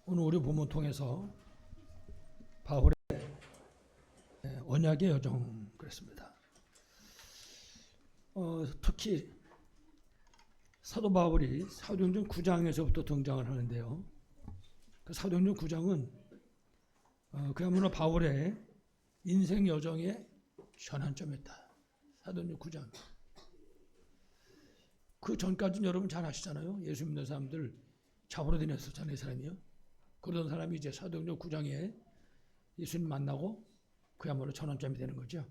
오늘 우리 본문 통해서 바울의 언약의 여정 그랬습니다. 특히 사도 바울이 사도행전 9장에서부터 등장을 하는데요. 그 사도행전 9장은 그야말로 바울의 인생 여정의 전환점이었다. 사도행전 9장. 그 전까지는 여러분 잘 아시잖아요. 예수 믿는 사람들 잡으러 다녔었잖아요. 이 사람이요. 그러던 사람이 이제 사도행전 9장에 예수님 만나고 그야말로 전환점이 되는 거죠.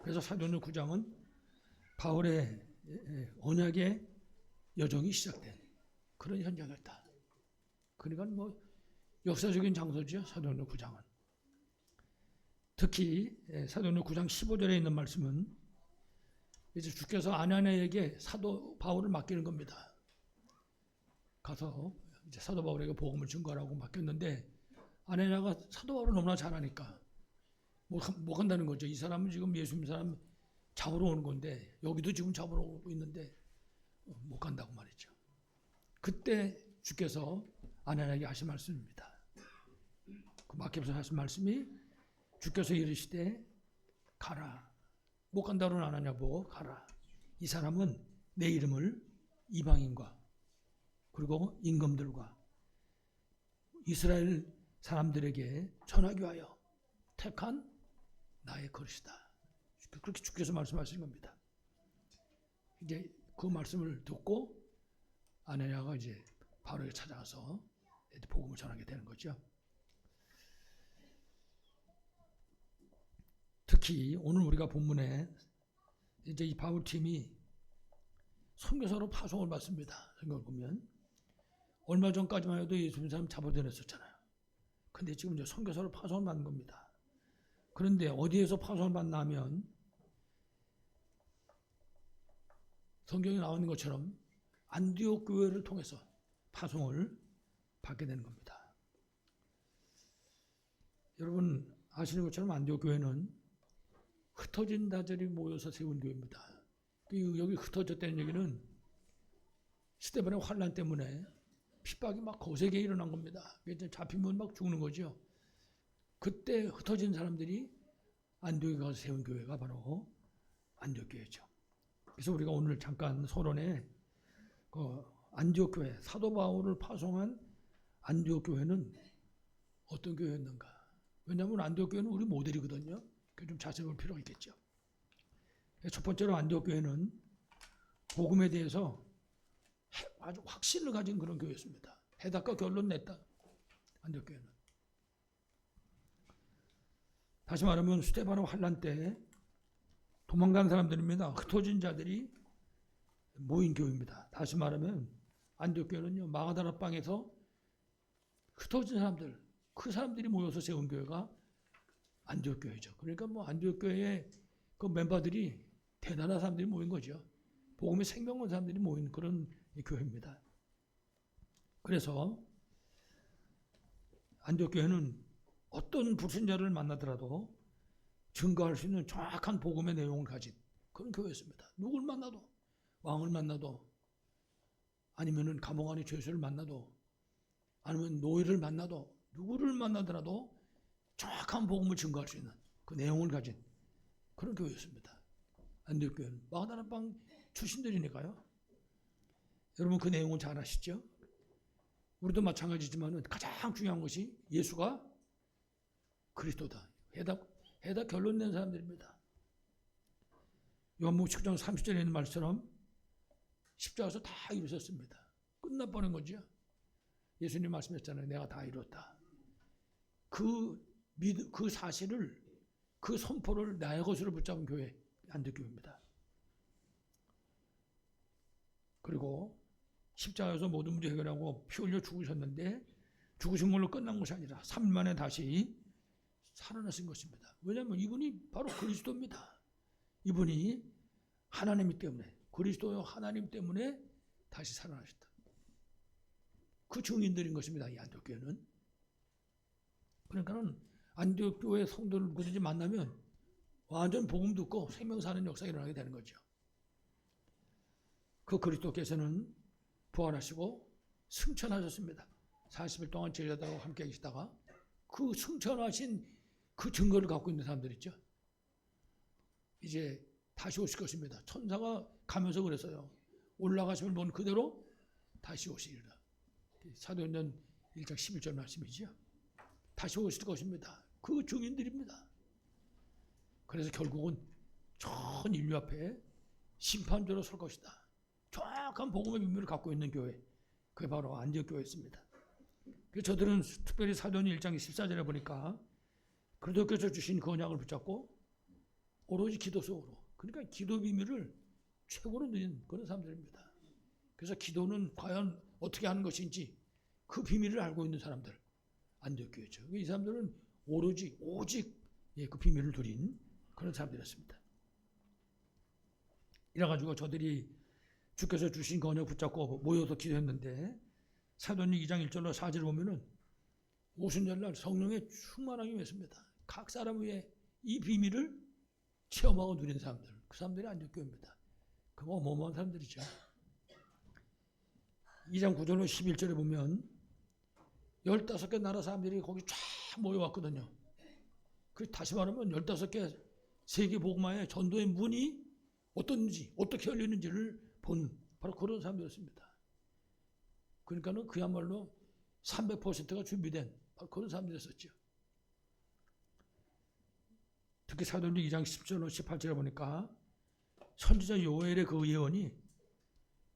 그래서 사도행전 9장은 바울의 언약의 여정이 시작된 그런 현장이었다. 그러니까 뭐 역사적인 장소죠. 사도행전 9장은. 특히 사도행전 9장 15절에 있는 말씀은 이제 주께서 아나니아에게 사도 바울을 맡기는 겁니다. 가서 이제 사도 바울에게 복음을 증거하라고 맡겼는데 아나니아가 사도 바울을 너무나 잘하니까 못 간다는 거죠. 이 사람은 지금 예수 믿는 사람 잡으러 오는 건데 여기도 지금 잡으러 오고 있는데 못 간다고 말이죠. 그때 주께서 아나니아에게 하신 말씀입니다. 그 맡겨서 하신 말씀이 주께서 이르시되 가라. 못 간다고는 아나니아 보고 가라. 이 사람은 내 이름을 이방인과 그리고 임금들과 이스라엘 사람들에게 전하기 위하여 택한 나의 거릇이다. 그렇게 주께서 말씀하시는 겁니다. 이제 그 말씀을 듣고 아나니아가 이제 바울에게 찾아가서 복음을 전하게 되는 거죠. 특히 오늘 우리가 본문에 이제 이 바울 팀이 선교사로 파송을 받습니다. 생각을 보면 얼마 전까지만 해도 예수 믿는 사람 잡아다녔었잖아요. 근데 지금 이제 선교사로 파송을 받는 겁니다. 그런데 어디에서 파송을 받나 하면 성경에 나와 있는 것처럼 안디옥 교회를 통해서 파송을 받게 되는 겁니다. 여러분 아시는 것처럼 안디옥 교회는 흩어진 다들이 모여서 세운 교회입니다. 여기 흩어졌다는 얘기는 스데반의 환난 때문에 핍박이 막 거세게 일어난 겁니다. 잡히면 막 죽는 거죠. 그때 흩어진 사람들이 안디옥에 가서 세운 교회가 바로 안디옥 교회죠. 그래서 우리가 오늘 잠깐 서론에 그 안디옥 교회, 사도 바울을 파송한 안디옥 교회는 어떤 교회였는가? 왜냐하면 안디옥 교회는 우리 모델이거든요. 좀 자세히 볼 필요가 있겠죠. 첫 번째로 안디옥 교회는 복음에 대해서 아주 확신을 가진 그런 교회였습니다. 해답과 결론 냈다. 안디옥 교회는. 다시 말하면 스데반의 환난 때 도망간 사람들입니다. 흩어진 자들이 모인 교회입니다. 다시 말하면 안디옥 교회는요, 마가다라 방에서 흩어진 사람들, 그 사람들이 모여서 세운 교회가 안디옥 교회죠. 그러니까 뭐 안디옥 교회의 그 멤버들이 대단한 사람들이 모인 거죠. 복음의 생명 건 사람들이 모인 그런 교회입니다. 그래서 안디옥 교회는 어떤 불신자를 만나더라도 증거할 수 있는 정확한 복음의 내용을 가진 그런 교회였습니다. 누굴 만나도, 왕을 만나도, 아니면은 감옥 안에 죄수를 만나도, 아니면 노예를 만나도, 누구를 만나더라도 정확한 복음을 증거할 수 있는 그 내용을 가진 그런 교회였습니다. 안디옥 교회는 마가다라 방 출신들이니까요. 여러분 그 내용을 잘 아시죠? 우리도 마찬가지지만 가장 중요한 것이 예수가 그리스도다. 해답 결론 낸 사람들입니다. 요한복음 10장 30절에 있는 말처럼 십자가에서 다 이루셨습니다. 끝나버린 거죠. 예수님 말씀했잖아요. 내가 다 이뤘다. 그 사실을, 그 선포를 나의 것으로 붙잡은 교회, 안디옥 교회입니다. 그리고 십자가에서 모든 문제 해결하고 피 흘려 죽으셨는데 죽으신 걸로 끝난 것이 아니라 3일 만에 다시 살아나신 것입니다. 왜냐하면 이분이 바로 그리스도입니다. 이분이 하나님 때문에, 그리스도요 하나님 때문에 다시 살아나셨다. 그 증인들인 것입니다. 이 안디옥 교회는. 그러니까는 안디옥 교회 성도를 누구든지 만나면 완전 복음 듣고 생명 사는 역사가 일어나게 되는 거죠. 그 그리스도께서는 부활하시고 승천하셨습니다. 40일 동안 제자들하고 함께 계시다가 그 승천하신 그 증거를 갖고 있는 사람들 있죠. 이제 다시 오실 것입니다. 천사가 가면서 그랬어요. 올라가시면 본 그대로 다시 오시리라. 사도행전 1장 11절 말씀이죠. 다시 오실 것입니다. 그 증인들입니다. 그래서 결국은 전 인류 앞에 심판자로 설 것이다. 정확한 복음의 비밀을 갖고 있는 교회, 그게 바로 안디옥 교회였습니다. 그래서 저들은 특별히 사도행전 1장 14절에 보니까 그리스도께서 주신 그 언약을 붙잡고 오로지 기도 속으로, 그러니까 기도 비밀을 최고로 누린 그런 사람들입니다. 그래서 기도는 과연 어떻게 하는 것인지 그 비밀을 알고 있는 사람들, 안디옥 교회죠. 이 사람들은 오직 그 비밀을 누린 그런 사람들이었습니다. 이래가지고 저들이 주께서 주신 그 언약 붙잡고 모여서 기도했는데 사도행전 2장 1절로 4절을 보면은 오순절날 성령의 충만함이 임했습니다. 각 사람 위에 이 비밀을 체험하고 누린 사람들, 그 사람들이 안디옥 교회입니다. 그 어마어마한 사람들이죠. 2장 9절로 11절에 보면 15개 나라 사람들이 거기 쫙 모여왔거든요. 그 다시 말하면 15개 세계 복음화의 전도의 문이 어떤지, 어떻게 열리는지를 본 바로 그런 사람들이었습니다. 그러니까는 그야말로 300%가 준비된 바로 그런 사람들이었었죠. 특히 사도행전 2장 10절 18절에 보니까 선지자 요엘의 그 예언이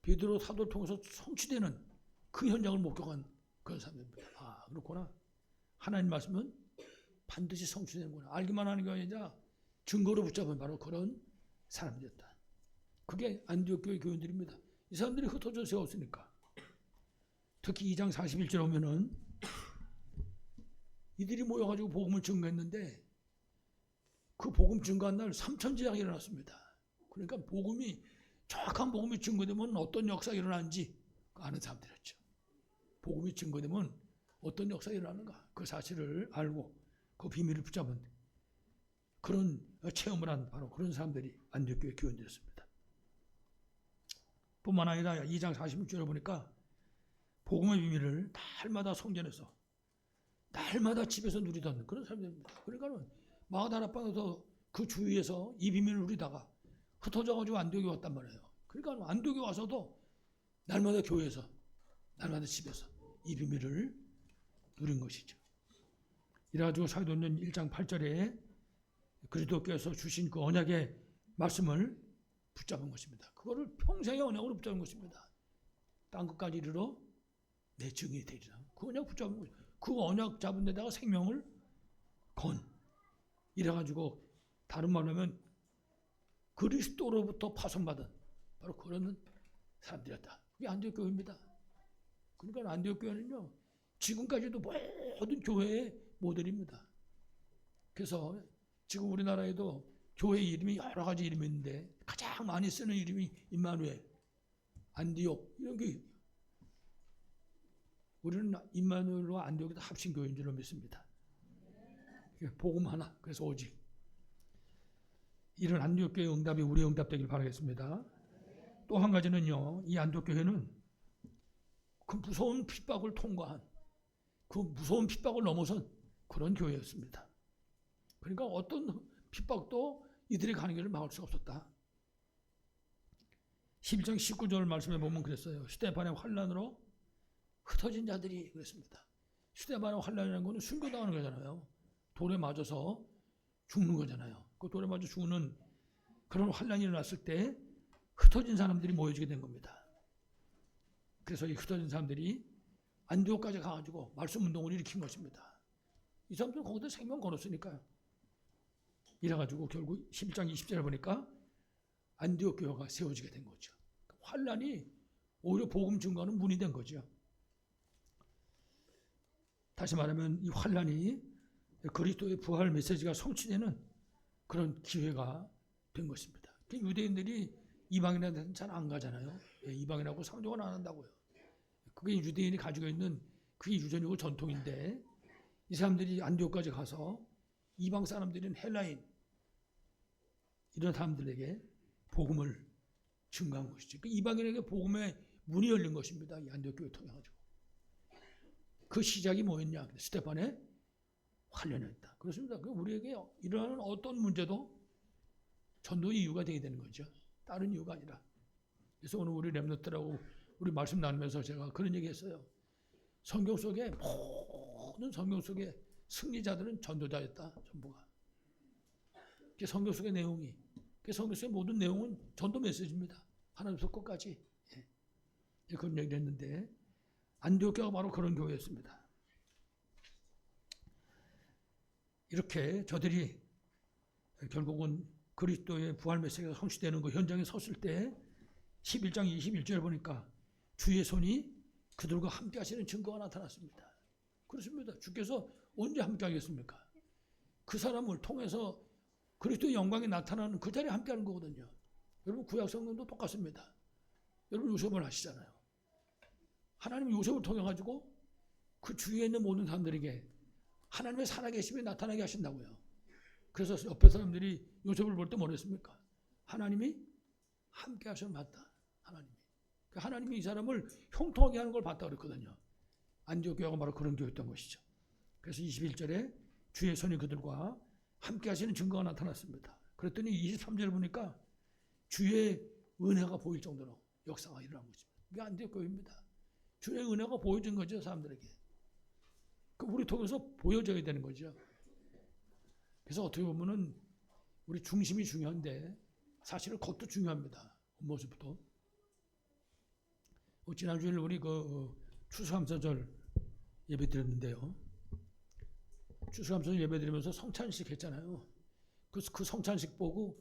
베드로 사도를 통해서 성취되는 그 현장을 목격한 그런 사람들입니다. 아, 그렇구나. 하나님 말씀은 반드시 성취되는구나. 알기만 하는 게 아니라 증거로 붙잡은 바로 그런 사람들이었다. 그게 안디옥 교회 교인들입니다. 이 사람들이 흩어져 세웠으니까. 특히 2장 41절 오면은 이들이 모여가지고 복음을 증거했는데 그 복음 증거한 날 3천제자가 일어났습니다. 그러니까 복음이 정확한 복음이 증거되면 어떤 역사가 일어나는지 아는 사람들이었죠. 복음이 증거되면 어떤 역사가 일어나는가 그 사실을 알고 그 비밀을 붙잡은 그런 체험을 한 바로 그런 사람들이 안디옥 교회 교인들이었습니다. 뿐만 아니라 2장 46절에 보니까 복음의 비밀을 날마다 성전에서 날마다 집에서 누리던 그런 사람들입니다. 그러니까는 마가다락방에서 그 주위에서 이 비밀을 누리다가 흩어져가지고 안디옥에 왔단 말이에요. 그러니까 안디옥에 와서도 날마다 교회에서 날마다 집에서 이 비밀을 누린 것이죠. 이래가지고 사도행전 1장 8절에 그리스도께서 주신 그 언약의 말씀을 붙잡은 것입니다. 그거를 평생의 언약으로 붙잡은 것입니다. 땅끝까지 이르러 내 증인이 되리라. 그 언약 붙잡은 거죠. 그 언약 잡은 데다가 생명을 건. 이래가지고 다른 말로 하면 그리스도로부터 파송받은 바로 그런 사람들이었다. 그게 안디옥 교회입니다. 그러니까 안디옥 교회는요 지금까지도 모든 교회의 모델입니다. 그래서 지금 우리나라에도 교회 이름이 여러 가지 이름이 있는데 가장 많이 쓰는 이름이 임마누엘, 안디옥 이런 게 우리는 임마누엘과 안디옥이 다 합친 교회인 줄로 믿습니다. 복음 하나. 그래서 오직 이런 안디옥 교회 응답이 우리의 응답 되길 바라겠습니다. 또 한 가지는요, 이 안디옥 교회는 그 무서운 핍박을 통과한 그 무서운 핍박을 넘어선 그런 교회였습니다. 그러니까 어떤 핍박도 이들이 가는 길을 막을 수가 없었다. 11장 19절 말씀에 보면 그랬어요. 스데반의 환난으로 흩어진 자들이 그랬습니다. 스데반의 환난이라는 것은 순교당하는 거잖아요. 돌에 맞아서 죽는 거잖아요. 그 돌에 맞아 죽는 그런 환난이 일어났을 때 흩어진 사람들이 모여지게 된 겁니다. 그래서 이 흩어진 사람들이 안디옥까지 가가지고 말씀 운동을 일으킨 것입니다. 이 사람들은 거기다 생명 걸었으니까요. 이래가지고 결국 11장 20절에 보니까 안디옥 교회가 세워지게 된 거죠. 환난이 오히려 복음 증거하는 문이 된 거죠. 다시 말하면 이 환난이 그리스도의 부활 메시지가 성취되는 그런 기회가 된 것입니다. 유대인들이 이방인한테는 잘 안 가잖아요. 이방인하고 상종을 안 한다고요. 그게 유대인이 가지고 있는 그게 유전이고 전통인데 이 사람들이 안디옥까지 가서 이방 사람들인 헬라인 이런 사람들에게 복음을 증거한 것이죠. 그 이방인에게 복음의 문이 열린 것입니다. 이 안디옥 교회 통해 가지고 그 시작이 뭐였냐? 스데반의 환련이었다. 그렇습니다. 우리에게 일어나는 어떤 문제도 전도의 이유가 되어야 되는 거죠. 다른 이유가 아니라. 그래서 오늘 우리 렘넌트라고 우리 말씀 나누면서 제가 그런 얘기 했어요. 성경 속에 모든 성경 속에 승리자들은 전도자였다. 전부가. 성경 속의 내용이. 성경 속의 모든 내용은 전도 메시지입니다. 하나님부터 끝까지. 그런 얘기를 했는데 안디옥 교회가 바로 그런 교회였습니다. 이렇게 저들이 결국은 그리스도의 부활 메시지가 성취되는 그 현장에 섰을 때 11장 21절에 보니까 주의 손이 그들과 함께 하시는 증거가 나타났습니다. 그렇습니다. 주께서 언제 함께 하겠습니까? 그 사람을 통해서 그리스도의 영광이 나타나는 그 자리에 함께 하는 거거든요. 여러분 구약 성경도 똑같습니다. 여러분 요셉을 아시잖아요. 하나님이 요셉을 통해 가지고 그 주위에 있는 모든 사람들에게 하나님의 살아계심이 나타나게 하신다고요. 그래서 옆에 사람들이 요셉을 볼 때 뭐랬습니까? 하나님이 함께 하셔서 봤다. 하나님이 이 사람을 형통하게 하는 걸 봤다 그랬거든요. 안디옥 교회가 바로 그런 교회였던 것이죠. 그래서 21절에 주의 손이 그들과 함께 하시는 증거가 나타났습니다. 그랬더니 23절을 보니까 주의 은혜가 보일 정도로 역사가 일어난 거죠. 이게 안디옥 교회입니다. 주의 은혜가 보여진 거죠, 사람들에게. 우리 통해서 보여져야 되는 거죠. 그래서 어떻게 보면은 우리 중심이 중요한데 사실은 겉도 중요합니다. 모습부터. 지난주에 우리 추수감사절 예배 드렸는데요. 추수감사절 예배 드리면서 성찬식 했잖아요. 그 성찬식 보고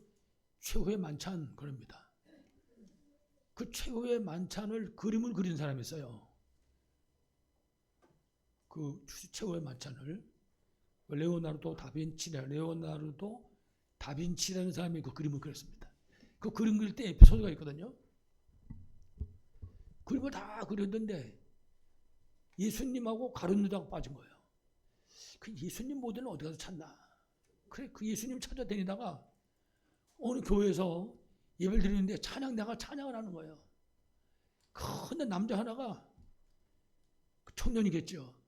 최후의 만찬 그럽니다. 그 최후의 만찬을 그림을 그린 사람이 있어요. 그 최후의 만찬을 레오나르도 다빈치라는 사람이 그 그림을 그렸습니다. 그 그림 그릴 때 에피소드가 있거든요. 그림을 다 그렸는데 예수님하고 가룟유다가 빠진 거예요. 그 예수님 모델은 어디 가서 찾나? 그래 그 예수님 찾아다니다가 어느 교회에서 예배를 드리는데 찬양을 하는 거예요. 근데 남자 하나가 청년이겠죠.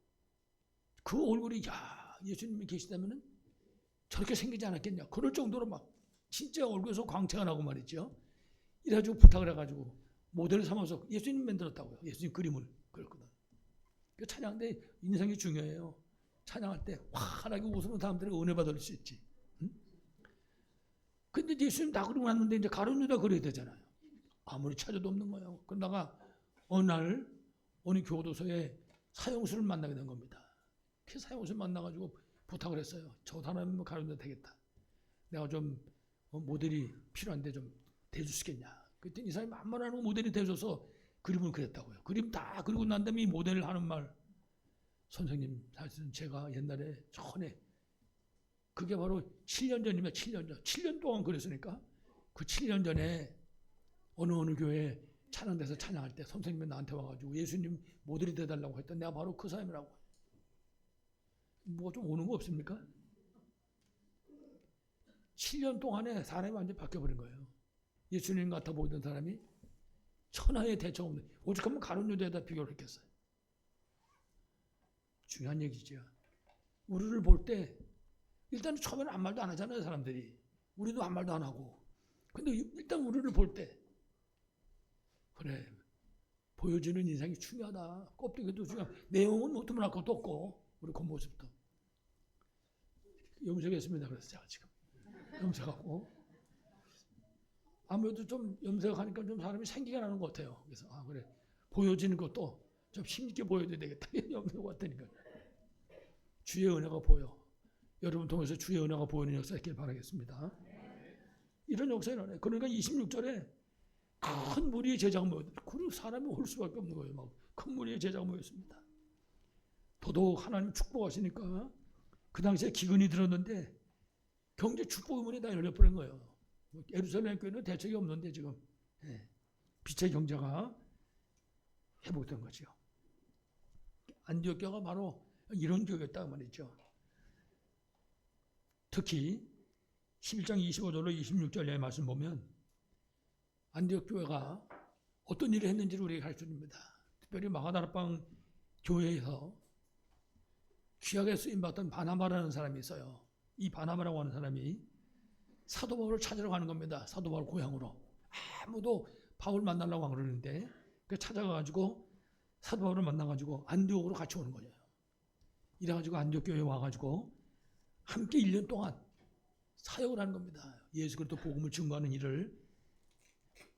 그 얼굴이 예수님이 계시다면은 저렇게 생기지 않았겠냐. 그럴 정도로 막 진짜 얼굴에서 광채가 나고 말이죠. 이래가지고 부탁을 해가지고 모델을 삼아서 예수님 만들었다고요. 예수님 그림을 그렸거든. 그 찬양때 인상이 중요해요. 찬양할 때 환하게 웃으면 사람들이 은혜 받을 수 있지. 응? 근데 예수님 다 그리고 났는데 이제 가룟유다 그려야 되잖아요. 아무리 찾아도 없는 거예요. 그러다가 어느 날 어느 교도소에 사형수를 만나게 된 겁니다. 그 사형수를 만나가지고 부탁을 했어요. 저 사람이면 가룟유다 되겠다. 내가 좀 모델이 필요한데 좀 대줄 수 있겠냐. 그랬더니 이 사람이 만만한 모델이 돼줘서 그림을 그렸다고요. 그림 다 그리고 난 다음에 이 모델을 하는 말. 선생님 사실은 제가 옛날에 전에 그게 바로 7년 전이면 7년 전. 7년 동안 그랬으니까 그 7년 전에 어느 교회에 찬양대에서 찬양할 때 선생님이 나한테 와가지고 예수님 모델이 돼달라고 했던 내가 바로 그 사람이라고. 뭐 좀 오는 거 없습니까? 7년 동안에 사람이 완전히 바뀌어버린 거예요. 예수님 같아 보이던 사람이 천하의 대처 없는 오직 하면 가룟유다에다 비교를 했겠어요. 중요한 얘기죠. 우리를 볼 때 일단 처음에는 아무 말도 안 하잖아요. 사람들이. 우리도 아무 말도 안 하고. 근데 일단 우리를 볼 때 그래 보여주는 인상이 중요하다. 껍데기도 중요하고 내용은 뭐 드문할 것도 없고 우리 겉모습도 염색했습니다. 그래서 제가 지금 염색하고 아무래도 좀 염색하니까 좀 사람이 생기가 나는 것 같아요. 그래서 그래 보여지는 것도 좀 힘있게 보여야 되겠다. 염색 같으니까 주의 은혜가 보여. 여러분 통해서 주의 은혜가 보이는 역사 있길 바라겠습니다. 이런 역사가 일어나요. 그러니까 26절에 큰 무리의 제자가 모였다. 그 사람이 올 수밖에 없는 거예요. 막 큰 무리의 제자가 모였습니다. 더더욱 하나님 축복하시니까 그 당시에 기근이 들었는데 경제 축복의 문이 다 열려버린 거예요. 예루살렘 교회는 대책이 없는데 지금 빛의 경제가 회복된 거죠. 안디옥 교회가 바로 이런 교회였다 말이죠. 특히 11장 25절로 26절의 말씀 보면 안디옥 교회가 어떤 일을 했는지를 우리에게 가르쳐줍니다. 특별히 마가다락방 교회에서 귀하게 쓰임받던 바나바라는 사람이 있어요. 이 바나바라고 하는 사람이 사도 바울을 찾으러 가는 겁니다. 사도 바울 고향으로. 아무도 바울 만나려고 안 그러는데 찾아가가지고 사도 바울을 만나가지고 안디옥으로 같이 오는 거예요. 이래가지고 안디옥 교회에 와가지고 함께 1년 동안 사역을 하는 겁니다. 예수 그리스도 복음을 증거하는 일을.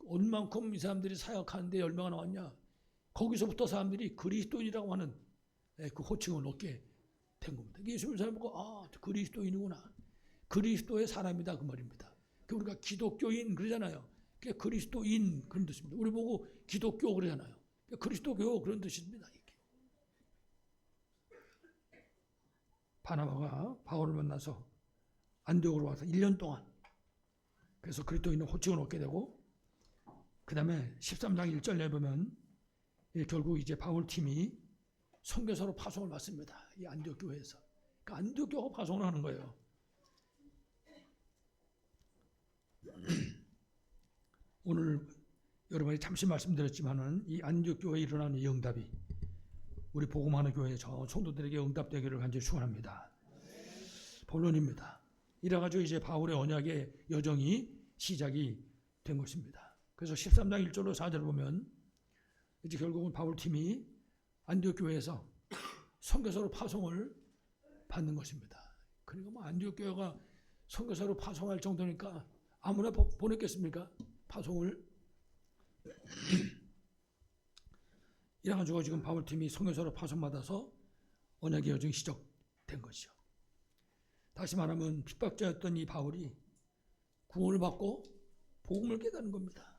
얼만큼 이 사람들이 사역하는데 열매가 나왔냐. 거기서부터 사람들이 그리스도인이라고 하는 그 호칭을 얻게 된 겁니다. 예수를 잘 보고 그리스도인이구나. 그리스도의 사람이다 그 말입니다. 우리가 기독교인 그러잖아요. 그리스도인 그런 뜻입니다. 우리 보고 기독교 그러잖아요. 그리스도교 그런 뜻입니다. 이게. 바나바가 바울을 만나서 안디옥으로 와서 1년 동안 그래서 그리스도인의 호칭을 얻게 되고 그 다음에 13장 1절에 보면 결국 이제 바울 팀이 선교사로 파송을 받습니다. 이 안디옥 교회에서. 그러니까 안디옥 교회가 파송을 하는 거예요. 오늘 여러분이 잠시 말씀드렸지만은 이 안디옥 교회에 일어나는 영답이 우리 복음하는 교회 저 성도들에게 응답되기를 간절히 축원합니다. 본론입니다. 이래가지고 이제 바울의 언약의 여정이 시작이 된 것입니다. 그래서 13장 1절로 4절을 보면 이제 결국은 바울 팀이 안디옥 교회에서 선교사로 파송을 받는 것입니다. 그러니까 뭐 안디옥 교회가 선교사로 파송할 정도니까 아무나 보냈겠습니까? 파송을. 이래가지고 지금 바울 팀이 선교사로 파송받아서 언약의 여정이 시작된 것이죠. 다시 말하면 핍박자였던 이 바울이 구원을 받고 복음을 깨닫는 겁니다.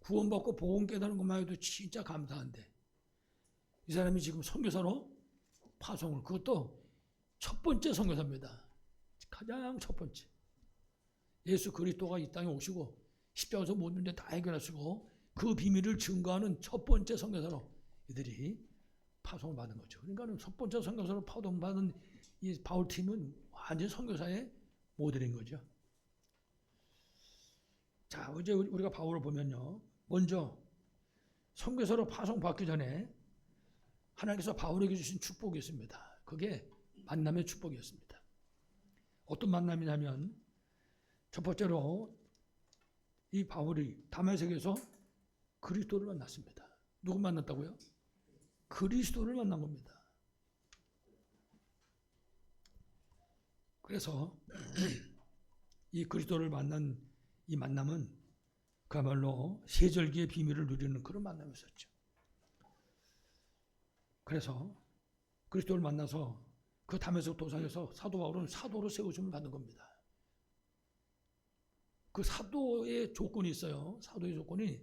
구원받고 복음 깨닫는 것만 해도 진짜 감사한데 이 사람이 지금 선교사로 파송을, 그것도 첫 번째 선교사입니다. 가장 첫 번째. 예수 그리스도가 이 땅에 오시고 십자가에서 모든 문제 다 해결하시고 그 비밀을 증거하는 첫 번째 선교사로 이들이 파송을 받은 거죠. 그러니까 첫 번째 선교사로 파송받은 이 바울 팀은 완전 선교사의 모델인 거죠. 자, 이제 우리가 바울을 보면요. 먼저 선교사로 파송받기 전에 하나님께서 바울에게 주신 축복이 있습니다. 그게 만남의 축복이었습니다. 어떤 만남이냐면 첫 번째로 이 바울이 다메섹에서 그리스도를 만났습니다. 누구 만났다고요? 그리스도를 만난 겁니다. 그래서 이 그리스도를 만난 이 만남은 그야말로 세절기의 비밀을 누리는 그런 만남이었죠. 그래서 그리스도를 만나서 그 다메섹 도상에서 사도 바울은 사도로 세우심을 받는 겁니다. 그 사도의 조건이 있어요. 사도의 조건이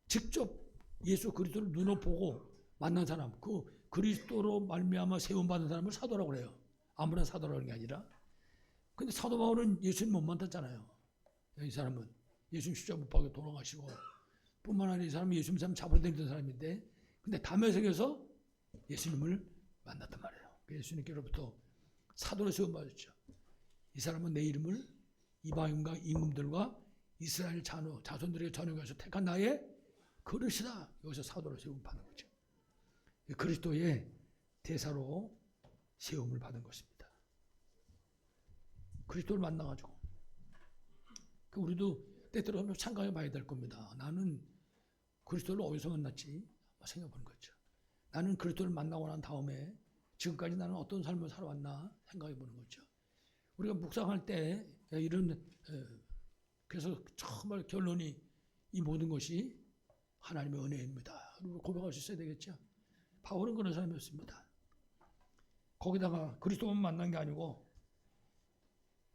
직접 예수 그리스도를 눈으로 보고 만난 사람, 그 그리스도로 말미암아 세움 받은 사람을 사도라고 그래요. 아무나 사도라는 게 아니라. 근데 사도 바울은 예수님 못 만났잖아요. 이 사람은 예수님 십자가 못 박혀 돌아가시고 뿐만 아니라 이 사람은 예수님 사람 잡으러 다니던 사람인데 근데 다메섹에서 예수님을 만났단 말이에요. 예수님께로부터 사도로 세움 받았죠. 이 사람은 내 이름을 이방인과 임금들과 이스라엘 자손들에게 전하기 위해서 택한 나의 그릇이다. 여기서 사도로 세움 받는 거죠. 그리스도의 대사로 세움을 받은 것입니다. 그리스도를 만나가지고 우리도 때때로 한번 참가해 봐야 될 겁니다. 나는 그리스도를 어디서 만났지? 생각해보는 거죠. 나는 그리스도를 만나고 난 다음에 지금까지 나는 어떤 삶을 살아왔나 생각해 보는 거죠. 우리가 묵상할 때 이런 그래서 정말 결론이 이 모든 것이 하나님의 은혜입니다. 그리고 고백할 수 있어야 되겠죠. 바울은 그런 사람이었습니다. 거기다가 그리스도만 만난 게 아니고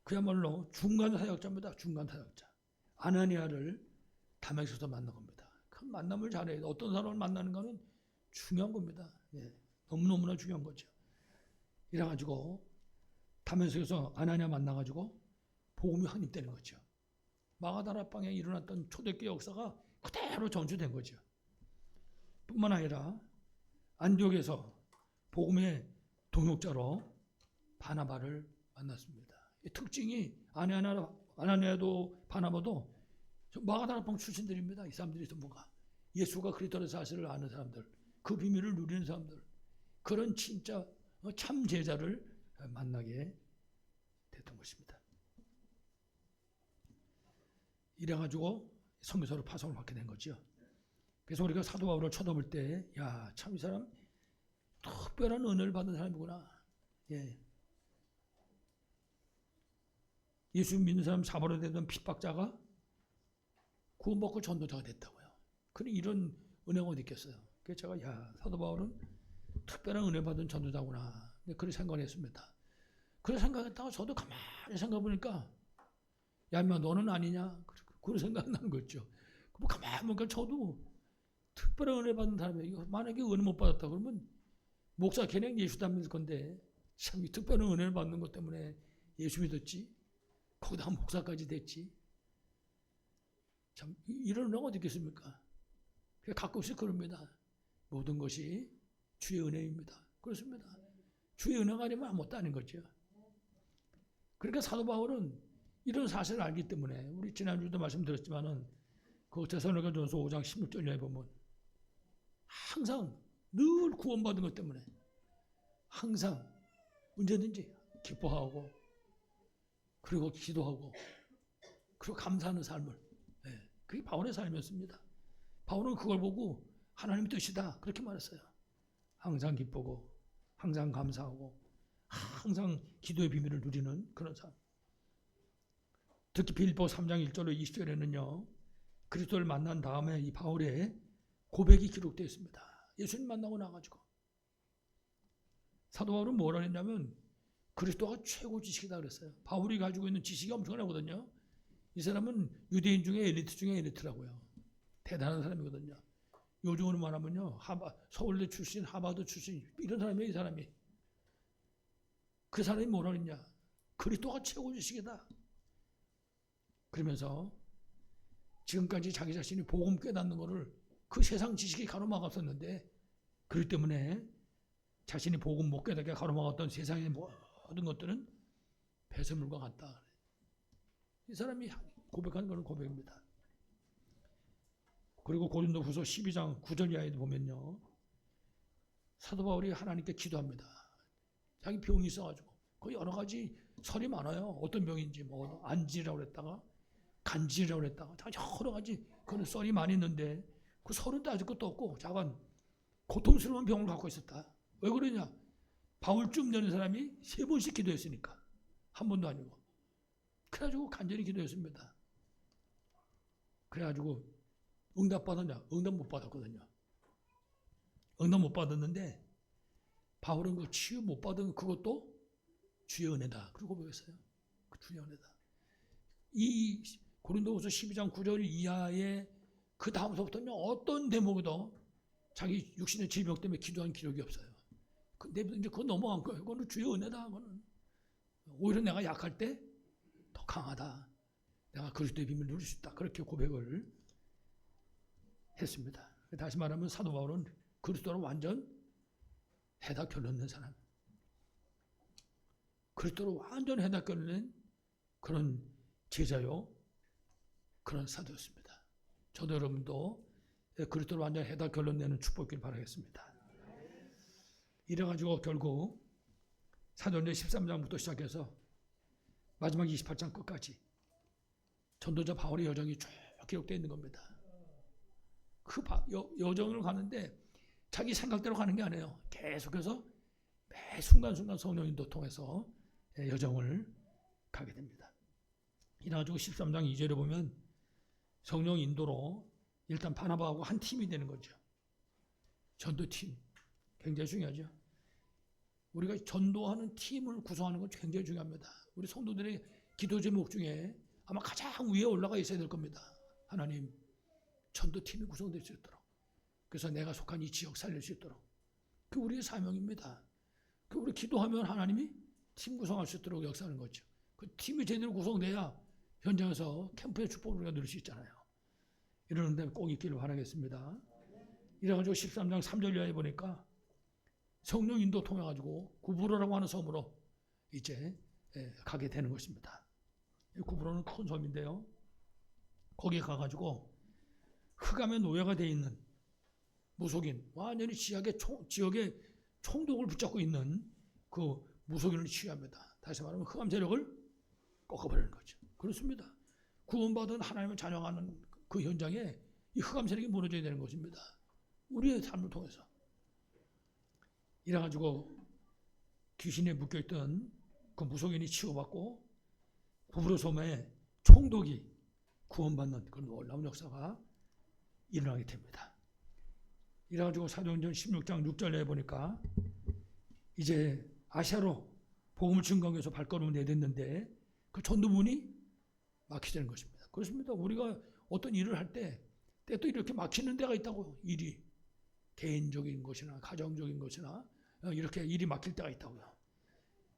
그야말로 중간 사역자입니다. 중간 사역자. 아나니아를 다메섹에서 만난 겁니다. 그 만남을 잘해야 돼. 어떤 사람을 만나는가는 중요한 겁니다. 예, 너무너무나 중요한 거죠. 이래가지고 다메섹에서 아나니아 만나가지고 복음이 확립되는 거죠. 마가다라방에 일어났던 초대교회 역사가 그대로 전수된 거죠. 뿐만 아니라 안디옥에서 복음의 동역자로 바나바를 만났습니다. 이 특징이 아나니아도 바나바도 마가다라방 출신들입니다. 이 사람들이 전부가 예수가 그리스도의 사실을 아는 사람들, 그 비밀을 누리는 사람들, 그런 진짜 참 제자를 만나게 됐던 것입니다. 이래가지고 선교사로 파송을 받게 된 거죠. 그래서 우리가 사도 바울을 쳐다볼 때, 야, 참 이 사람 특별한 은혜를 받은 사람이구나. 예. 예수 믿는 사람 사바로 되던 핍박자가 구원받고 전도자가 됐다고요. 그런 이런 은혜가 어디 있겠어요. 그래서 제가, 야, 사도 바울은 특별한 은혜 받은 전도자구나. 그런 생각을 했습니다. 그런 생각했다가 저도 가만히 생각해 보니까, 야, 인마 너는 아니냐? 그런 생각이 나는 거죠. 뭐 가만히 보니까 저도 특별한 은혜 받은 사람이에요. 만약에 은혜 못 받았다 그러면 목사 걔는 예수 닮을 건데, 참 이 특별한 은혜를 받는 것 때문에 예수 믿었지. 거기다가 목사까지 됐지. 참 이런 은혜가 어디 있겠습니까? 가끔씩 그럽니다. 모든 것이 주의 은혜입니다. 그렇습니다. 주의 은혜가 아니면 아무것도 아닌 거죠. 그러니까 사도 바울은 이런 사실을 알기 때문에, 우리 지난주도 말씀드렸지만은 그 데살로니가전서 5장 16절에 보면 항상 늘 구원받은 것 때문에 항상 언제든지 기뻐하고, 그리고 기도하고, 그리고 감사하는 삶을, 그게 바울의 삶이었습니다. 바울은 그걸 보고 하나님의 뜻이다 그렇게 말했어요. 항상 기쁘고 항상 감사하고 항상 기도의 비밀을 누리는 그런 삶. 특히 빌립보 3장 1절로 20절에는요 그리스도를 만난 다음에 이 바울의 고백이 기록되어 있습니다. 예수님 만나고 나가지고 사도 바울은 뭐라 했냐면 그리스도가 최고 지식이다 그랬어요. 바울이 가지고 있는 지식이 엄청나거든요. 이 사람은 유대인 중에 엘리트 중에 엘리트라고요. 대단한 사람이거든요. 요즘으로 말하면요 서울대 출신, 하버드 출신 이런 사람이에요. 이 사람이. 그 사람이 뭐라 그랬냐, 그리스도가 최고 지식이다 그러면서 지금까지 자기 자신이 복음 깨닫는 것을 그 세상 지식이 가로막았었는데, 그렇기 때문에 자신이 복음 못 깨닫게 가로막았던 세상의 모든 것들은 배설물과 같다. 이 사람이 고백하는 것은 고백입니다. 그리고 고린도후서 12장 9절 이하에도 보면요 사도 바울이 하나님께 기도합니다. 자기 병이 있어가지고 그 여러 가지 설이 많아요. 어떤 병인지 뭐 안질이라고 그랬다가 간질이라고 그랬다가 여러 가지 그런 썰이 많이 있는데 그 설은 따질 것도 없고 자관 고통스러운 병을 갖고 있었다. 왜 그러냐? 바울쯤 되는 사람이 3번씩 기도했으니까. 한 번도 아니고. 그래가지고 간절히 기도했습니다. 그래가지고 응답 받았냐? 응답 못 받았거든요. 응답 못 받았는데 바울은 그 치유 못 받은 그것도 주의 은혜다. 그리고 고백했어요. 그 주의 은혜다. 이 고린도후서 12장 9절 이하의 그 다음서부터는 어떤 대목에도 자기 육신의 질병 때문에 기도한 기록이 없어요. 근데 이제 그거 넘어간 거예요. 그거는 주의 은혜다. 그거는 오히려 내가 약할 때 더 강하다. 내가 그리스도의 비밀을 누릴 수 있다. 그렇게 고백을 했습니다. 다시 말하면 사도 바울은 그리스도로 완전 해다 결론낸 사람, 그리스도로 완전 해다 결론낸 그런 제자요, 그런 사도였습니다. 저도 여러분도 그리스도로 완전 해다 결론내는 축복을 바라겠습니다. 이래가지고 결국 사도행전 13장부터 시작해서 마지막 28장 끝까지 전도자 바울의 여정이 쭉 기록되어 있는 겁니다. 그 여정을 가는데 자기 생각대로 가는 게 아니에요. 계속해서 매 순간순간 성령 인도 통해서 여정을 가게 됩니다. 이래가지고 13장 2절에 보면 성령 인도로 일단 바나바하고 한 팀이 되는 거죠. 전도팀. 굉장히 중요하죠. 우리가 전도하는 팀을 구성하는 건 굉장히 중요합니다. 우리 성도들의 기도 제목 중에 아마 가장 위에 올라가 있어야 될 겁니다. 하나님, 전도팀이 구성될 수 있도록. 그래서 내가 속한 이 지역 살릴 수 있도록. 그 우리의 사명입니다. 그 우리 기도하면 하나님이 팀 구성할 수 있도록 역사하는 거죠. 그 팀이 제대로 구성돼야 현장에서 캠프의 축복을 우리가 누릴 수 있잖아요. 이러는데 꼭 있기를 바라겠습니다. 이래가지고 13장 3절 이하에 보니까 성령 인도 통해가지고 구브로라고 하는 섬으로 이제 가게 되는 것입니다. 구브로는 큰 섬인데요. 거기에 가가지고 흑암의 노예가 되어 있는 무속인, 완전히 지역의 총독을 붙잡고 있는 그 무속인을 치유합니다. 다시 말하면 흑암 세력을 꺾어버리는 거죠. 그렇습니다. 구원받은 하나님을 찬양하는 그 현장에 이 흑암 세력이 무너져야 되는 것입니다. 우리의 삶을 통해서. 이래가지고 귀신에 묶여있던 그 무속인이 치유받고 구부로섬의 총독이 구원받는 그런 놀라운 역사가 일어나게 됩니다. 이래가지고 사도행전 16장 6절에 보니까 이제 아시아로 복음을 증거하기 위해서 발걸음을 내딛는데 그 전도문이 막히게 되는 것입니다. 그렇습니다. 우리가 어떤 일을 할 때 또 이렇게 막히는 데가 있다고요. 일이 개인적인 것이나 가정적인 것이나 이렇게 일이 막힐 때가 있다고요.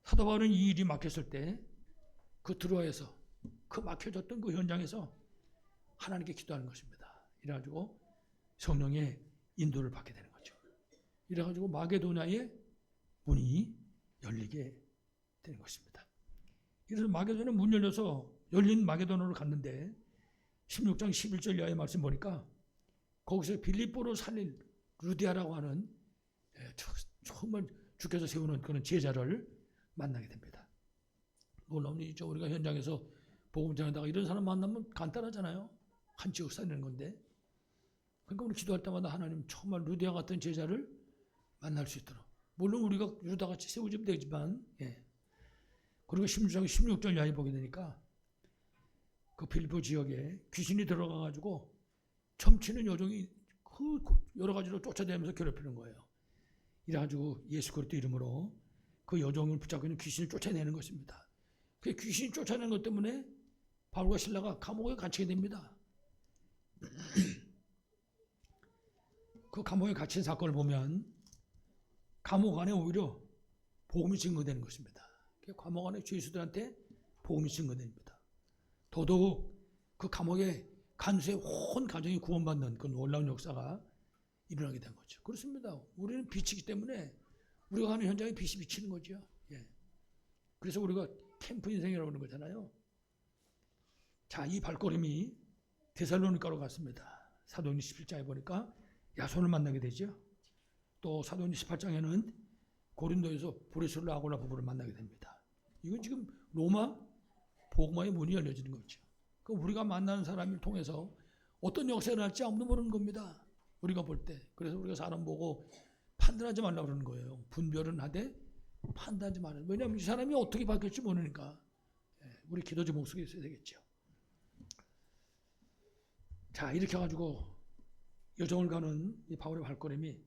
사도 바울은 이 일이 막혔을 때 그 드로아에서 그 막혀졌던 그 현장에서 하나님께 기도하는 것입니다. 이래가지고 성령의 인도를 받게 되는 거죠. 이래가지고 마게도냐의 문이 열리게 되는 것입니다. 그래서 마게도냐 문 열려서 열린 마게도냐로 갔는데 16장 11절 이하의 말씀 보니까 거기서 빌립보로 살릴 루디아라고 하는 정말 주께서 세우는 그런 제자를 만나게 됩니다. 놀라운 일이죠. 우리가 현장에서 복음 전하다가 이런 사람 만나면 간단하잖아요. 한 지역 살리는 건데. 그러니까 우리 기도할 때마다 하나님 정말 루디아 같은 제자를 만날 수 있도록. 물론 우리가 루다같이 세우지면 되지만 그리고 16장 16절 이하에 보게 되니까 그 빌립보 지역에 귀신이 들어가가지고 점치는 여종이 그 여러 가지로 쫓아다니면서 괴롭히는 거예요. 이래가지고 예수 그리스도 이름으로 그 여종을 붙잡고 있는 귀신을 쫓아내는 것입니다. 그 귀신이 쫓아내는 것 때문에 바울과 실라가 감옥에 갇히게 됩니다. 그 감옥에 갇힌 사건을 보면 감옥 안에 오히려 복음이 증거되는 것입니다. 감옥 안에 죄수들한테 복음이 증거됩니다. 더더욱 그 감옥에 간수의 온 가정이 구원받는 그 놀라운 역사가 일어나게 된 거죠. 그렇습니다. 우리는 빛이기 때문에 우리가 가는 현장에 빛이 비치는 거죠. 그래서 우리가 캠프 인생이라고 하는 거잖아요. 자, 이 발걸음이 데살로니가로 갔습니다. 사도행전 17장에 보니까 야손을 만나게 되죠. 또 사도행전 18장에는 고린도에서 브리스라 아골라 부부를 만나게 됩니다. 이건 지금 로마 복음화의 문이 열려지는 거죠. 그럼 우리가 만나는 사람을 통해서 어떤 역사가 일어날지 아무도 모르는 겁니다. 우리가 볼 때. 그래서 우리가 사람 보고 판단하지 말라고 그러는 거예요. 분별은 하되 판단하지 말아요. 왜냐하면 이 사람이 어떻게 바뀔지 모르니까. 우리 기도자 목소리가 있어야 되겠죠. 자, 이렇게 해가지고 여정을 가는 이 바울의 발걸음이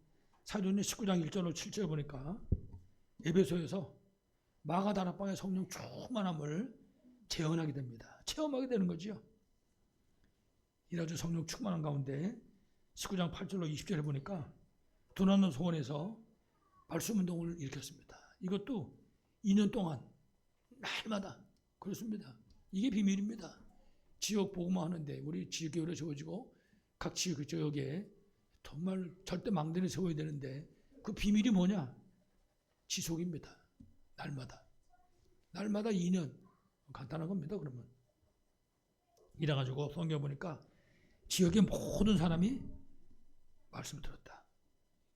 사도행전 19장 1절로 7절 보니까 에베소에서 마가 다락방의 성령 충만함을 체험하게 됩니다. 체험하게 되는 거죠. 이래가지고 성령 충만한 가운데 19장 8절로 20절에 보니까 두나는 소원에서 말씀 운동을 일으켰습니다. 이것도 2년 동안 날마다 그렇습니다. 이게 비밀입니다. 지역 복음화 하는데 우리 지역교회로 세워지고 각 지역에 정말 절대 망대를 세워야 되는데 그 비밀이 뭐냐? 지속입니다. 날마다 2년. 간단한 겁니다. 그러면 이래가지고 성경 보니까 지역의 모든 사람이 말씀을 들었다.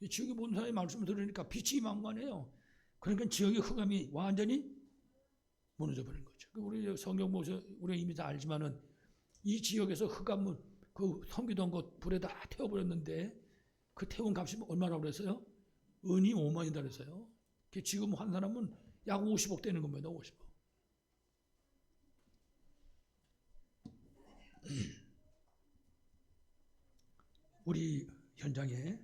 지역의 모든 사람이 말씀을 들으니까 빛이 임한 거 아니에요. 그러니까 지역의 흑암이 완전히 무너져 버린 거죠. 우리 성경 보셔 우리가 이미 다 알지만은 이 지역에서 흑암은 그 섬기던 것 불에 다 태워버렸는데 그 태운 값이 얼마라고 그랬어요? 은이 5만이다 그랬어요. 지금 한 사람은 약 50억 되는 겁니다. 50억. 우리 현장에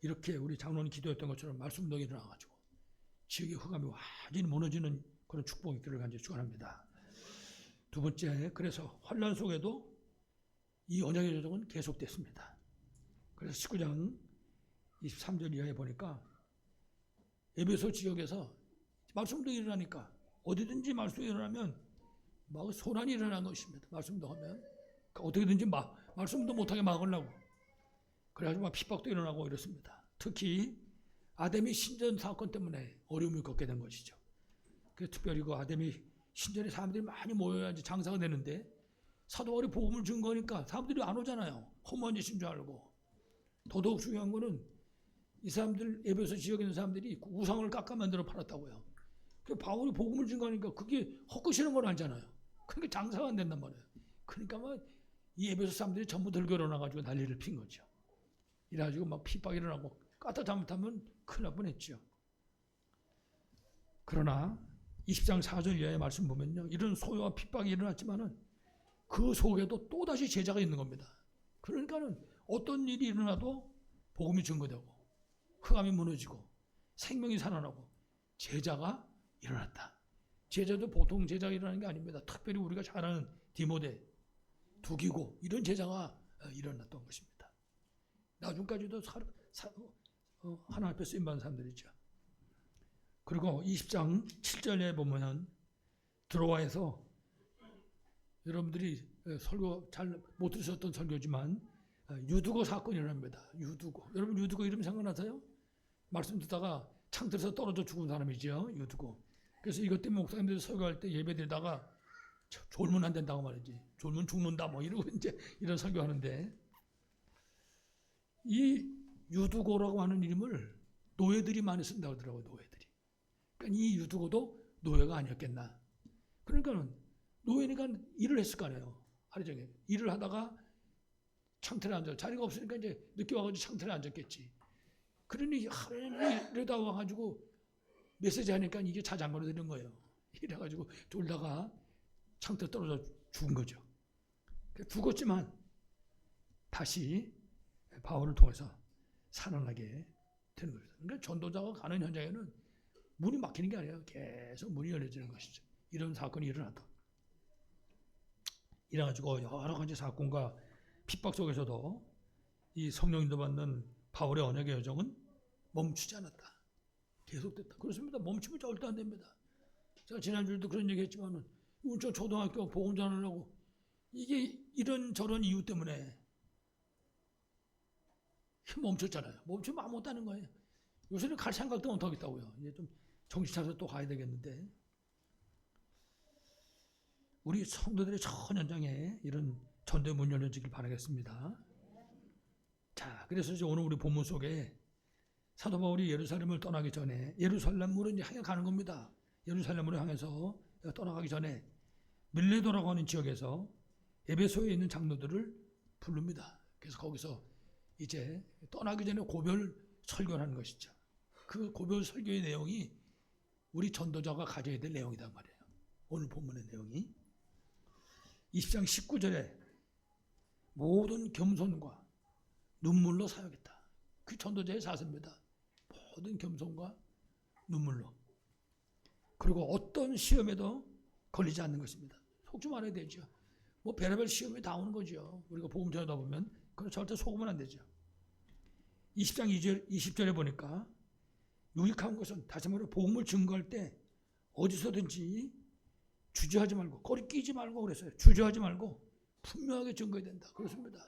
이렇게 우리 장로님 기도했던 것처럼 말씀 운동이 일어나가지고 지역의 흑암이 완전히 무너지는 그런 축복이 있기를 간절히 축원합니다. 두 번째, 그래서 환난 속에도 이 언약의 조정은 계속됐습니다. 그래서 19장 23절 이하에 보니까 에베소 지역에서 말씀도 일어나니까 어디든지 말씀이 일어나면 막 소란이 일어난 것입니다. 말씀도 하면 그러니까 어떻게든지 말씀도 못하게 막으려고 그래가지고 막 핍박도 일어나고 이렇습니다. 특히 아데미 신전 사건 때문에 어려움을 겪게 된 것이죠. 그래서 특별히 그 아데미 신전에 사람들이 많이 모여야지 장사가 되는데 사도 바울이 복음을 증거하니까 사람들이 안 오잖아요. 허무한 짓인 줄 알고. 더더욱 중요한 거는 이 사람들 에베소 지역에 있는 사람들이 우상을 깎아 만들어 팔았다고요. 그 바울이 복음을 증거하니까 그게 헛것이는 걸 알잖아요. 그러니까 장사가 안 된단 말이에요. 그러니까 막 이 에베소 사람들이 전부 들고 일어나가지고 난리를 핀 거죠. 이래가지고 막 핍박이 일어나고 까딱 잘못하면 큰일 날 뻔했죠. 그러나 20장 4절 이하의 말씀 보면요, 이런 소요와 핍박이 일어났지만은 그 속에도 또 다시 제자가 있는 겁니다. 그러니까는 어떤 일이 일어나도 복음이 증거되고 흑암이 무너지고 생명이 살아나고 제자가 일어났다. 제자도 보통 제자가 일어나는 게 아닙니다. 특별히 우리가 잘 아는 디모데, 두기고 이런 제자가 일어났던 것입니다. 나중까지도 하나님 앞에 쓰임받은 사람들이죠. 그리고 20장 7절에 보면 드로아에서 여러분들이 설교 잘 못 들으셨던 설교지만 유두고 사건이 일어납니다. 유두고. 여러분 유두고 이름 생각나세요? 말씀 듣다가 창틀에서 떨어져 죽은 사람이죠. 유두고. 그래서 이것 때문에 목사님들이 설교할 때 예배 드리다가 졸면 안 된다고 말이지. 졸면 죽는다 뭐 이러고 이제 이런 설교하는데, 이 유두고라고 하는 이름을 노예들이 많이 쓴다고 하더라고요. 노예들이. 그러니까 이 유두고도 노예가 아니었겠나. 그러니까 노예니까 일을 했을 거 아니에요. 하루 종일 일을 하다가 창틀에 앉아, 자리가 없으니까 이제 늦게 와가지고 창틀에 앉았겠지. 그러니 하루 종일 이러다 와가지고 메시지 하니까 이게 자장가로 되는 거예요. 이래가지고 졸다가 창틀에 떨어져 죽은 거죠. 죽었지만 다시 바울을 통해서 살아나게 되는 겁니다. 그러니까 전도자가 가는 현장에는 문이 막히는 게 아니에요. 계속 문이 열려지는 것이죠. 이런 사건이 일어나도. 이래가지고 여러 가지 사건과 핍박 속에서도 이 성령님도 받는 바울의 언약의 여정은 멈추지 않았다. 계속됐다. 그렇습니다. 멈추면 절대 안 됩니다. 제가 지난주에도 그런 얘기 했지만은 운천 초등학교 복음 전하려고 이게 이런저런 이유 때문에 멈췄잖아요. 멈추면 아무것도 하는 거예요. 요새는 갈 생각도 못 하겠다고요. 이제 좀 정신 차려서 또 가야 되겠는데, 우리 성도들의 전 현장에 이런 전도의 문 열려지길 바라겠습니다. 자, 그래서 이제 오늘 우리 본문 속에 사도 바울이 예루살렘을 떠나기 전에 예루살렘으로 이제 향해 가는 겁니다. 예루살렘으로 향해서 떠나가기 전에 밀레도라고 하는 지역에서 에베소에 있는 장로들을 부릅니다. 그래서 거기서 이제 떠나기 전에 고별 설교를 하는 것이죠. 그 고별 설교의 내용이 우리 전도자가 가져야 될 내용이란 말이에요. 오늘 본문의 내용이 20장 19절에 모든 겸손과 눈물로 사역했다. 그 전도자의 자세입니다. 모든 겸손과 눈물로. 그리고 어떤 시험에도 걸리지 않는 것입니다. 속 좀 알아야 되죠. 뭐 별의별 시험이 다 오는 거죠. 우리가 복음 전하다 보면 그건 절대 속으면 안 되죠. 20장 2절, 20절에 보니까 유익한 것은, 다시 말해 복음을 증거할 때 어디서든지 주저하지 말고, 거리 끼지 말고 그랬어요. 주저하지 말고 분명하게 증거해야 된다. 그렇습니다.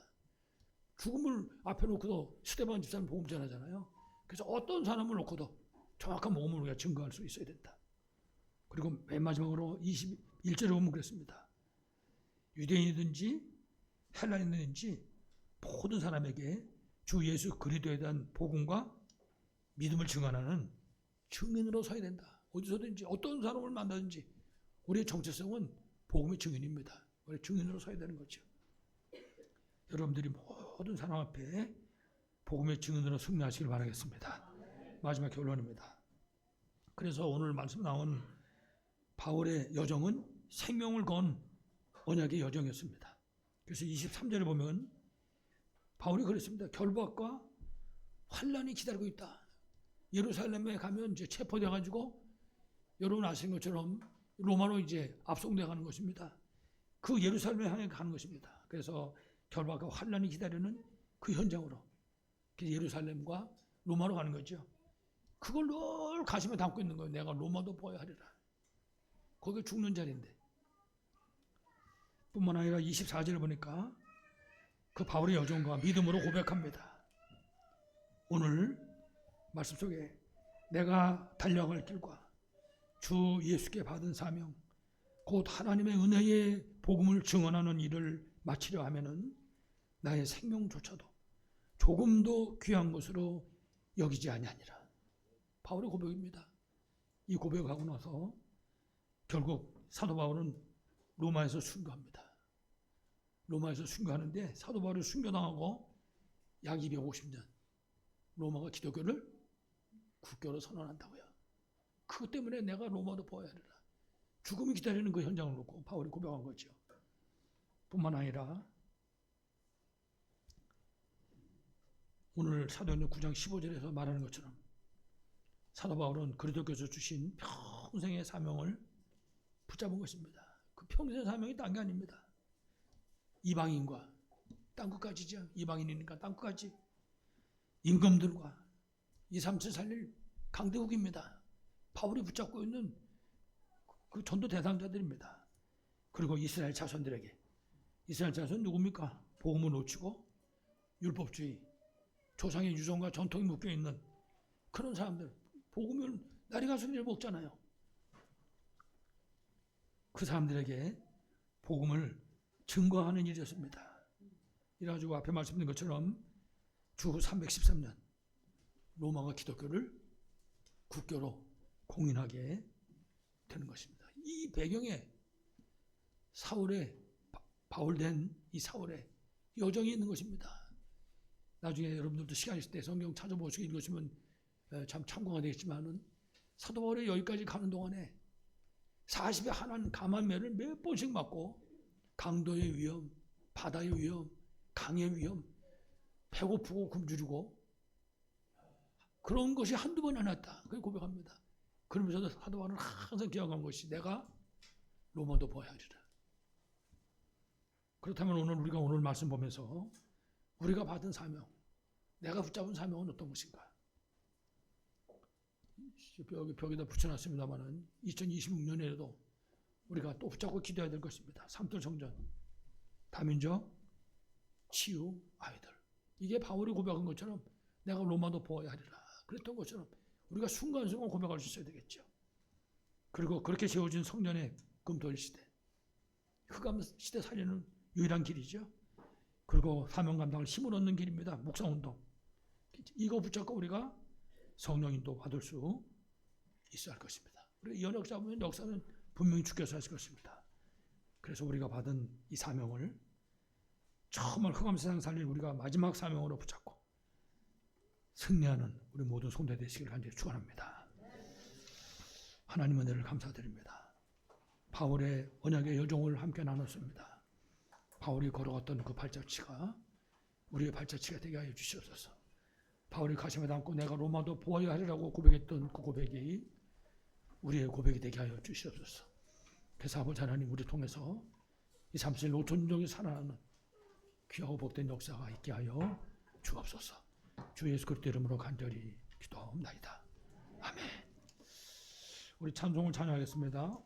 죽음을 앞에 놓고도 스데반 집사는 복음 전하잖아요. 그래서 어떤 사람을 놓고도 정확한 복음을 우리가 증거할 수 있어야 된다. 그리고 맨 마지막으로 21절에 보면 그랬습니다. 유대인이든지 헬라인이든지 모든 사람에게 주 예수 그리스도에 대한 복음과 믿음을 증언하는 증인으로 서야 된다. 어디서든지 어떤 사람을 만나든지 우리의 정체성은 복음의 증인입니다. 우리 증인으로 서야 되는 거죠. 여러분들이 모든 사람 앞에 복음의 증인으로 승리하시길 바라겠습니다. 마지막 결론입니다. 그래서 오늘 말씀 나온 바울의 여정은 생명을 건 언약의 여정이었습니다. 그래서 23절에 보면 바울이 그랬습니다. 결박과 환난이 기다리고 있다. 예루살렘에 가면 이제 체포돼가지고 여러분 아시는 것처럼 로마로 이제 압송돼 가는 것입니다. 그 예루살렘에 향해 가는 것입니다. 그래서 결박과 환난이 기다리는 그 현장으로, 예루살렘과 로마로 가는 거죠. 그걸 늘 가슴에 담고 있는 거예요. 내가 로마도 보아야 하리라. 거기 죽는 자리인데. 뿐만 아니라 24절을 보니까 그 바울의 여정과 믿음으로 고백합니다. 오늘 말씀 속에 내가 달려갈 길과 주 예수께 받은 사명, 곧 하나님의 은혜의 복음을 증언하는 일을 마치려 하면은 나의 생명조차도 조금도 귀한 것으로 여기지 아니하니라. 바울의 고백입니다. 이 고백하고 나서 결국 사도 바울은 로마에서 순교합니다. 로마에서 순교하는데 사도 바울이 순교당하고 약 250년 로마가 기독교를 국교로 선언한다고요. 그것 때문에 내가 로마도 보아야 하리라. 죽음이 기다리는 그 현장을 놓고 바울이 고백한 거죠. 뿐만 아니라 오늘 사도행전 9장 15절에서 말하는 것처럼 사도 바울은 그리스도께서 주신 평생의 사명을 붙잡은 것입니다. 그 평생의 사명이 딴 게 아닙니다. 이방인과 땅끝까지죠. 이방인이니까 땅끝까지 임금들과 2, 3천 살릴 강대국입니다. 바울이 붙잡고 있는 그 전도 대상자들입니다. 그리고 이스라엘 자손들에게, 이스라엘 자손 누굽니까? 복음을 놓치고 율법주의, 조상의 유전과 전통이 묶여있는 그런 사람들, 복음을 날이 갈수록 일 먹잖아요. 그 사람들에게 복음을 증거하는 일이었습니다. 이래가지고 앞에 말씀드린 것처럼 주 313년 로마가 기독교를 국교로 공인하게 되는 것입니다. 이 배경에 사울의 바울된 이 사울의 여정이 있는 것입니다. 나중에 여러분들도 시간 있을 때 성경 찾아보시고 읽으시면 참 참고가 되겠지만은 사도 바울이 여기까지 가는 동안에 40의 한한 감한매를 몇 번씩 맞고 강도의 위험, 바다의 위험, 강의 위험, 배고프고 굶주리고 그런 것이 한두 번 안 왔다. 그렇게 고백합니다. 그러면서도 사도 바울은 항상 기억한 것이 내가 로마도 보아야 하리라. 그렇다면 우리가 오늘 말씀 보면서 우리가 받은 사명, 내가 붙잡은 사명은 어떤 것인가? 벽에다 붙여놨습니다만은 2026년에도 우리가 또 붙잡고 기도해야 될 것입니다. 삼돌 성전, 다민족, 치유, 아이들. 이게 바울이 고백한 것처럼 내가 로마도 보아야 하리라. 그랬던 것처럼 우리가 순간순간 고백할 수 있어야 되겠죠. 그리고 그렇게 세워진 성전의 금토일 시대, 흑암 시대 살리는 유일한 길이죠. 그리고 사명 감당을 힘을 얻는 길입니다. 묵상운동. 이거 붙잡고 우리가 성령인도 받을 수 있어야 할 것입니다. 우리 연역 잡으면 역사는 분명히 주께서 하실 것입니다. 그래서 우리가 받은 이 사명을 정말 흑암 세상 살릴 우리가 마지막 사명으로 붙잡고 승리하는 우리 모든 손대 되시길 간절히 축원합니다. 하나님의 은혜를 감사드립니다. 바울의 언약의 여정을 함께 나눴습니다. 바울이 걸어갔던 그 발자취가 우리의 발자취가 되게 하여 주시옵소서. 바울이 가슴에 담고 내가 로마도 보아야 하리라고 고백했던 그 고백이 우리의 고백이 되게 하여 주시옵소서. 그래서 아버지 하나님 우리 통해서 이 30일 노천족이 살아나는 귀하고 복된 역사가 있게 하여 주옵소서. 주 예수 그리스도 이름으로 간절히 기도하옵나이다. 아멘. 우리 찬송을 찬양하겠습니다.